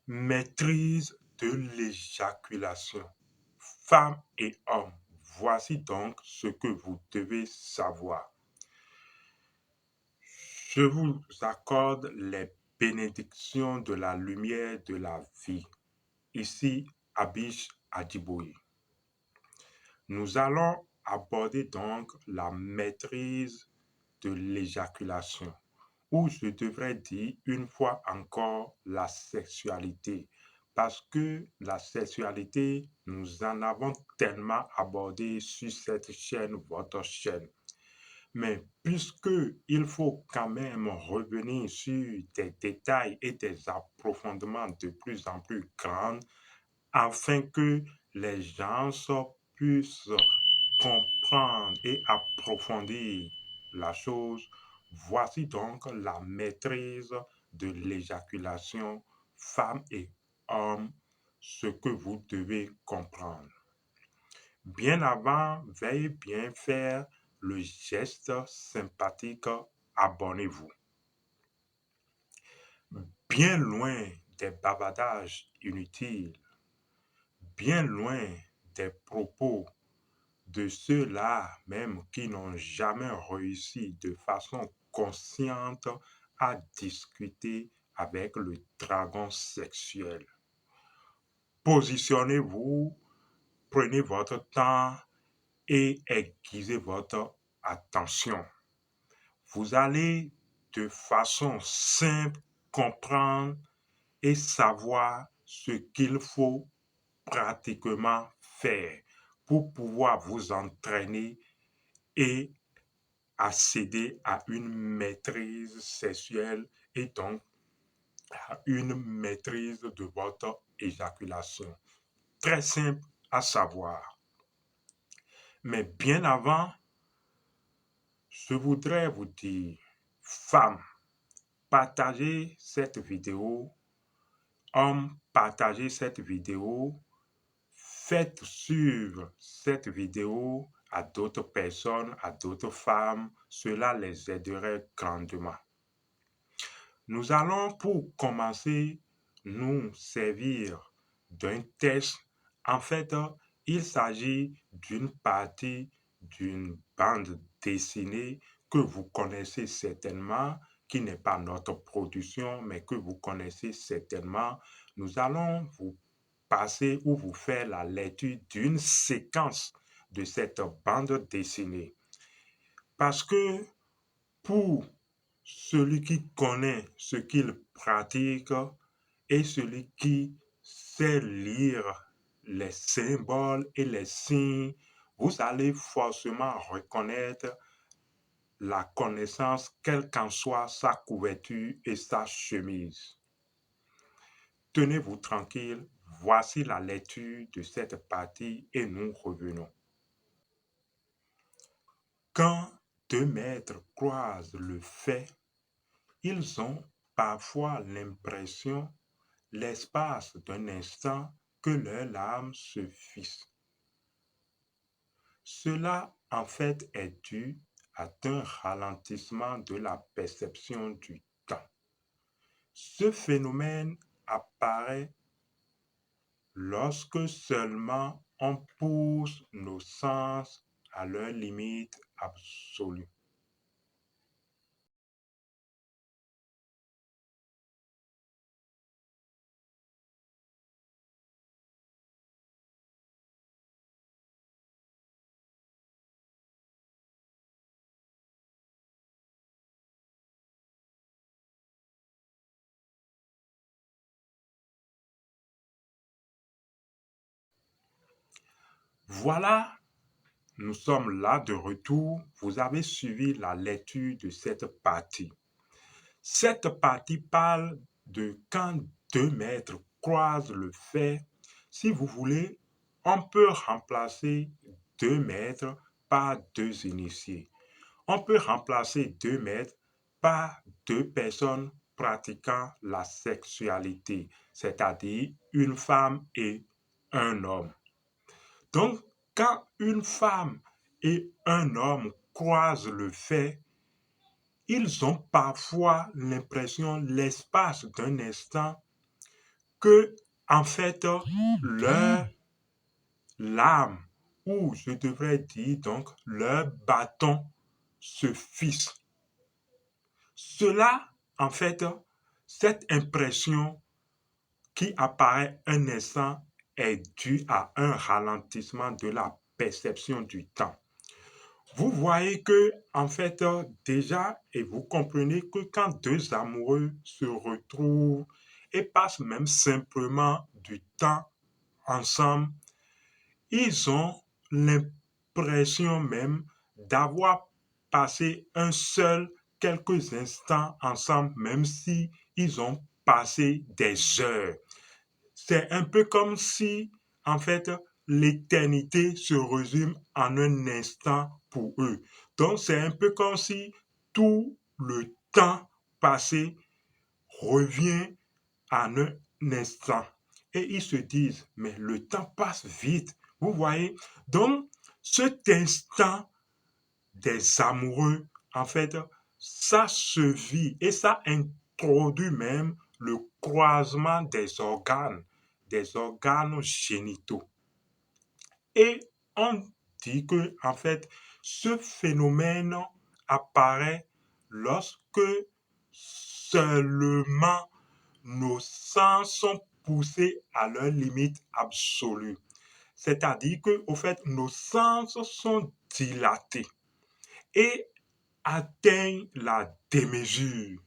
Maîtrise de l'éjaculation. Femmes et hommes, voici donc ce que vous devez savoir. Je vous accorde les bénédictions de la lumière de la vie. Ici, Abish Adjiboye. Nous allons aborder donc la maîtrise de l'éjaculation, ou je devrais dire une fois encore la sexualité, parce que la sexualité, nous en avons tellement abordé sur cette chaîne, votre chaîne. Mais puisque il faut quand même revenir sur des détails et des approfondissements de plus en plus grands afin que les gens puissent comprendre et approfondir la chose, voici donc la maîtrise de l'éjaculation, femmes et hommes, ce que vous devez comprendre. Bien avant, veuillez bien faire le geste sympathique, abonnez-vous. Bien loin des bavardages inutiles, bien loin des propos de ceux-là même qui n'ont jamais réussi de façon consciente à discuter avec le dragon sexuel. Positionnez-vous, prenez votre temps et aiguisez votre attention. Vous allez de façon simple comprendre et savoir ce qu'il faut pratiquement faire pour pouvoir vous entraîner et accéder à une maîtrise sexuelle et donc à une maîtrise de votre éjaculation. Très simple à savoir. Mais bien avant, je voudrais vous dire, femmes, partagez cette vidéo, hommes, partagez cette vidéo, faites suivre cette vidéo à d'autres personnes, à d'autres femmes, cela les aiderait grandement. Nous allons pour commencer nous servir d'un test. En fait, il s'agit d'une partie d'une bande dessinée que vous connaissez certainement, qui n'est pas notre production, mais que vous connaissez certainement. Nous allons vous passer ou vous faire la lecture d'une séquence de cette bande dessinée. Parce que pour celui qui connaît ce qu'il pratique et celui qui sait lire les symboles et les signes, vous allez forcément reconnaître la connaissance, quelle qu'en soit sa couverture et sa chemise. Tenez-vous tranquille, voici la lecture de cette partie et nous revenons. Quand deux maîtres croisent le fait, ils ont parfois l'impression, l'espace d'un instant, que leur âme se fixe. Cela, en fait, est dû à un ralentissement de la perception du temps. Ce phénomène apparaît lorsque seulement on pousse nos sens à leur limite absolue. Voilà, nous sommes là de retour. Vous avez suivi la lecture de cette partie. Cette partie parle de quand deux maîtres croisent le fait. Si vous voulez, on peut remplacer deux maîtres par deux initiés. On peut remplacer deux maîtres par deux personnes pratiquant la sexualité, c'est-à-dire une femme et un homme. Donc, quand une femme et un homme croisent le fait, ils ont parfois l'impression, l'espace d'un instant, que, en fait, leur lame, ou je devrais dire donc leur bâton se fixe. Cela, en fait, cette impression qui apparaît un instant est due à un ralentissement de la perception du temps. Vous voyez que, en fait, déjà, et vous comprenez que quand deux amoureux se retrouvent et passent même simplement du temps ensemble, ils ont l'impression même d'avoir passé un seul quelques instants ensemble, même si ils ont passé des heures. C'est un peu comme si, en fait, l'éternité se résume en un instant pour eux. Donc, c'est un peu comme si tout le temps passé revient en un instant. Et ils se disent, mais le temps passe vite. Vous voyez? Donc, cet instant des amoureux, en fait, ça se vit et ça introduit même le croisement des organes génitaux. Et on dit que, en fait, ce phénomène apparaît lorsque seulement nos sens sont poussés à leur limite absolue. C'est-à-dire que, au fait, nos sens sont dilatés et atteignent la démesure.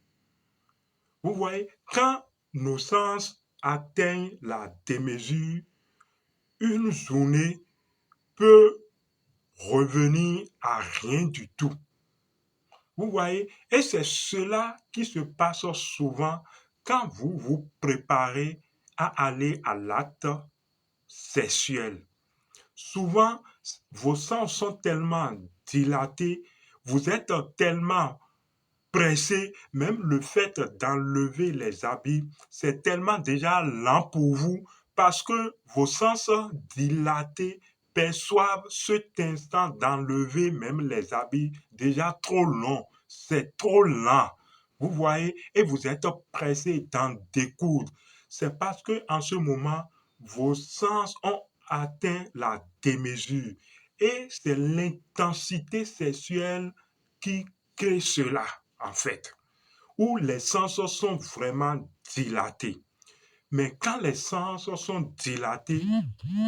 Vous voyez, quand nos sens atteignent la démesure, une journée peut revenir à rien du tout. Vous voyez, et c'est cela qui se passe souvent quand vous vous préparez à aller à l'acte sexuel. Souvent, vos sens sont tellement dilatés, vous êtes tellement pressé, même le fait d'enlever les habits, c'est tellement déjà lent pour vous parce que vos sens dilatés perçoivent cet instant d'enlever même les habits déjà trop long. C'est trop lent. Vous voyez, et vous êtes pressé d'en découdre. C'est parce que en ce moment, vos sens ont atteint la démesure. Et c'est l'intensité sexuelle qui crée cela, en fait, où les sens sont vraiment dilatés. Mais quand les sens sont dilatés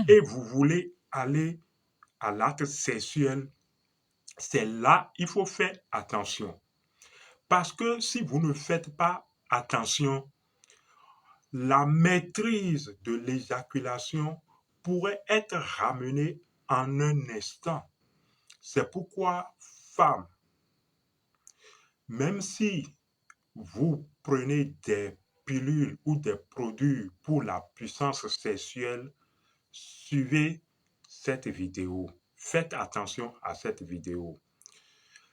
et vous voulez aller à l'acte sexuel, c'est là il faut faire attention. Parce que si vous ne faites pas attention, la maîtrise de l'éjaculation pourrait être ramenée en un instant. C'est pourquoi, femmes, même si vous prenez des pilules ou des produits pour la puissance sexuelle, suivez cette vidéo. Faites attention à cette vidéo.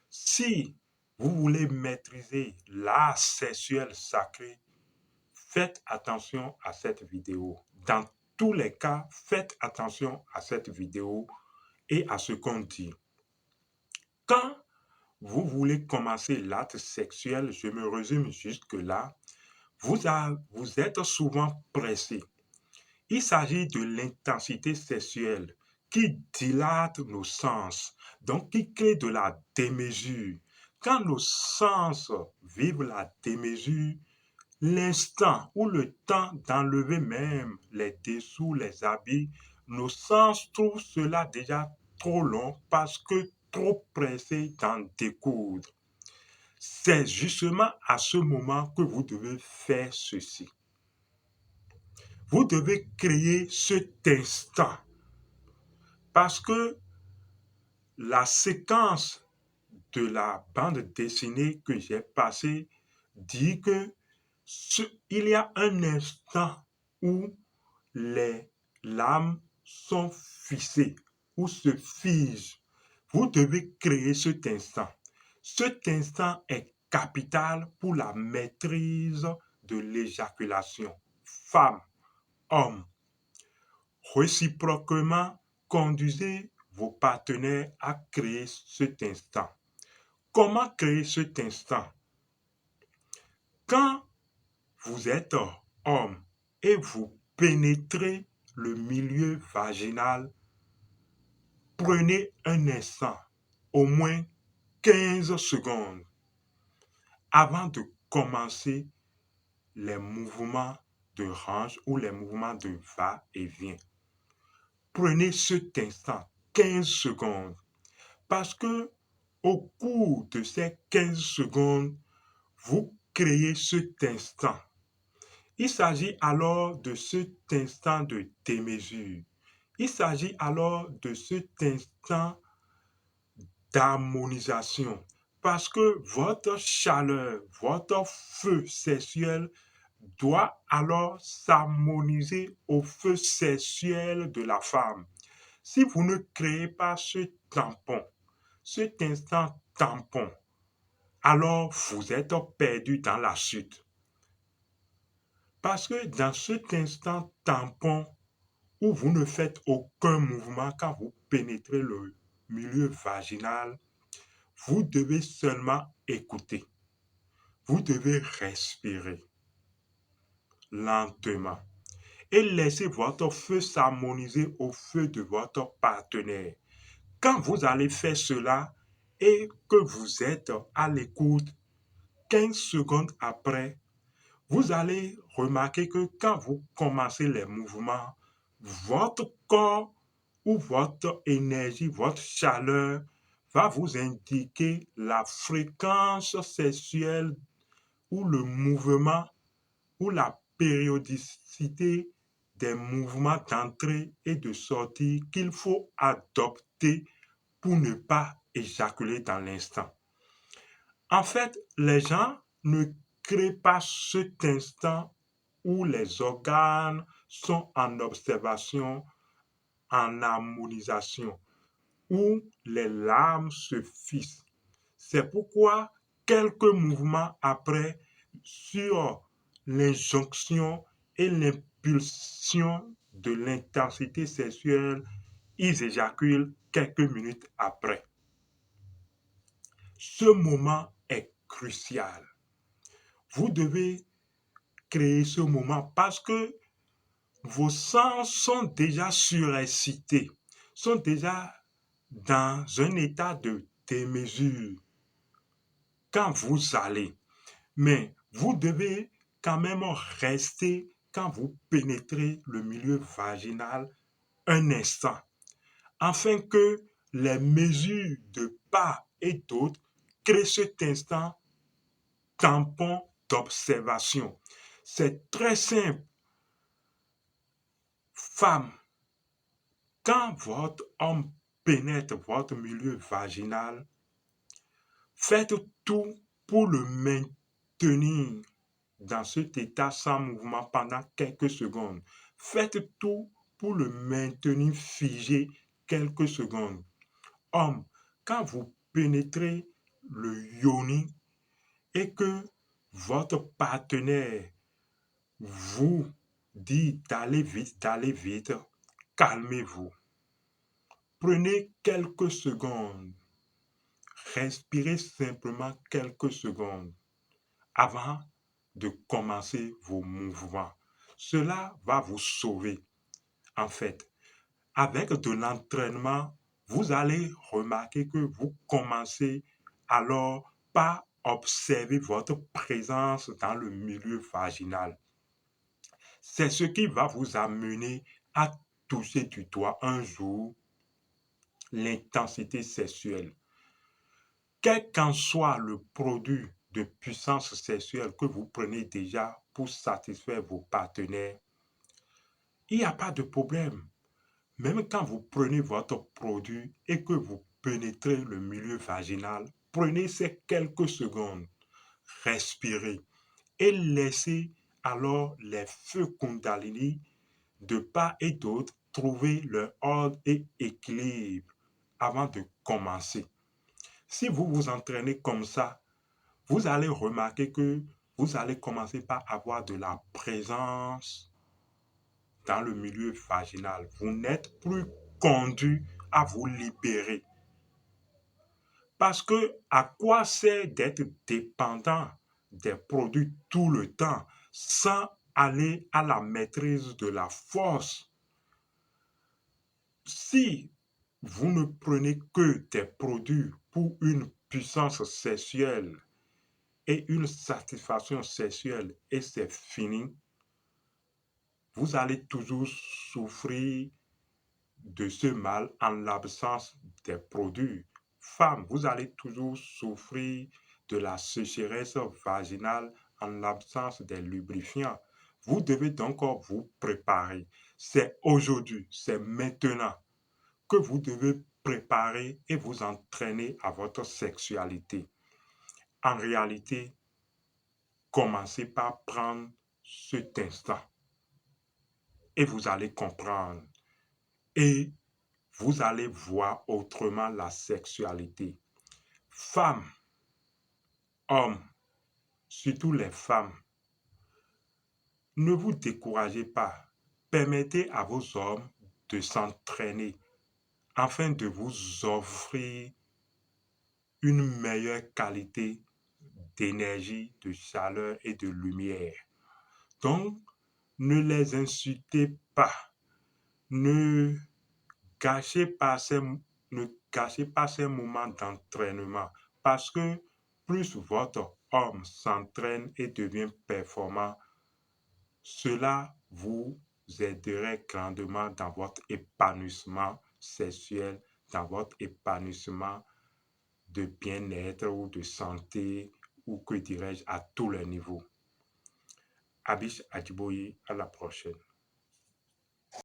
Si vous voulez maîtriser l'art sexuel sacré, faites attention à cette vidéo. Dans tous les cas, faites attention à cette vidéo et à ce qu'on dit. Quand vous voulez commencer l'acte sexuel, je me résume jusque-là, vous êtes souvent pressé. Il s'agit de l'intensité sexuelle qui dilate nos sens, donc qui crée de la démesure. Quand nos sens vivent la démesure, l'instant ou le temps d'enlever même les dessous, les habits, nos sens trouvent cela déjà trop long parce que trop pressés d'en découdre. C'est justement à ce moment que vous devez faire ceci. Vous devez créer cet instant parce que la séquence de la bande dessinée que j'ai passée dit que il y a un instant où les lames sont fixées ou se figent. Vous devez créer cet instant. Cet instant est capital pour la maîtrise de l'éjaculation. Femme, homme, réciproquement, conduisez vos partenaires à créer cet instant. Comment créer cet instant? Quand vous êtes homme et vous pénétrez le milieu vaginal, prenez un instant, au moins 15 secondes, avant de commencer les mouvements de hanche ou les mouvements de va-et-vient. Prenez cet instant, 15 secondes, parce que au cours de ces 15 secondes, vous créez cet instant. Il s'agit alors de cet instant de démesure. Il s'agit alors de cet instant d'harmonisation. Parce que votre chaleur, votre feu sexuel doit alors s'harmoniser au feu sexuel de la femme. Si vous ne créez pas ce tampon, cet instant tampon, alors vous êtes perdu dans la chute. Parce que dans cet instant tampon où vous ne faites aucun mouvement quand vous pénétrez le milieu vaginal, vous devez seulement écouter. Vous devez respirer lentement et laisser votre feu s'harmoniser au feu de votre partenaire. Quand vous allez faire cela et que vous êtes à l'écoute, 15 secondes après, vous allez remarquer que quand vous commencez les mouvements, votre corps ou votre énergie, votre chaleur va vous indiquer la fréquence sexuelle ou le mouvement ou la périodicité des mouvements d'entrée et de sortie qu'il faut adopter pour ne pas éjaculer dans l'instant. En fait, les gens ne créent pas cet instant où les organes sont en observation, en harmonisation, où les larmes se fixent. C'est pourquoi quelques mouvements après, sur l'injonction et l'impulsion de l'intensité sexuelle, ils éjaculent quelques minutes après. Ce moment est crucial. Vous devez créer ce moment parce que vos sens sont déjà surexcités, sont déjà dans un état de démesure quand vous allez. Mais vous devez quand même rester quand vous pénétrez le milieu vaginal un instant, afin que les mesures de part et d'autre créent cet instant tampon d'observation. C'est très simple. Femme, quand votre homme pénètre votre milieu vaginal, faites tout pour le maintenir dans cet état sans mouvement pendant quelques secondes. Faites tout pour le maintenir figé quelques secondes. Homme, quand vous pénétrez le yoni et que votre partenaire vous dit d'aller vite, calmez-vous. Prenez quelques secondes. Respirez simplement quelques secondes avant de commencer vos mouvements. Cela va vous sauver. En fait, avec de l'entraînement, vous allez remarquer que vous commencez alors par observer votre présence dans le milieu vaginal. C'est ce qui va vous amener à toucher du doigt un jour l'intensité sexuelle. Quel qu'en soit le produit de puissance sexuelle que vous prenez déjà pour satisfaire vos partenaires, il n'y a pas de problème. Même quand vous prenez votre produit et que vous pénétrez le milieu vaginal, prenez ces quelques secondes, respirez et laissez alors les feux Kundalini de part et d'autre trouver leur ordre et équilibre avant de commencer. Si vous vous entraînez comme ça, vous allez remarquer que vous allez commencer par avoir de la présence dans le milieu vaginal. Vous n'êtes plus conduit à vous libérer. Parce que à quoi sert d'être dépendant des produits tout le temps sans aller à la maîtrise de la force. Si vous ne prenez que des produits pour une puissance sexuelle et une satisfaction sexuelle et c'est fini, vous allez toujours souffrir de ce mal en l'absence des produits. Femmes, vous allez toujours souffrir de la sécheresse vaginale en l'absence des lubrifiants. Vous devez donc vous préparer. C'est aujourd'hui, c'est maintenant que vous devez préparer et vous entraîner à votre sexualité. En réalité, commencez par prendre cet instant et vous allez comprendre. Et vous allez voir autrement la sexualité. Femmes, hommes, surtout les femmes, ne vous découragez pas. Permettez à vos hommes de s'entraîner afin de vous offrir une meilleure qualité d'énergie, de chaleur et de lumière. Donc, ne les insultez pas. Ne gâchez pas ne gâchez pas ces moments d'entraînement parce que plus votre homme s'entraîne et devient performant, cela vous aiderait grandement dans votre épanouissement sexuel, dans votre épanouissement de bien-être ou de santé ou que dirais-je à tous les niveaux. Abish Adjiboye, à la prochaine.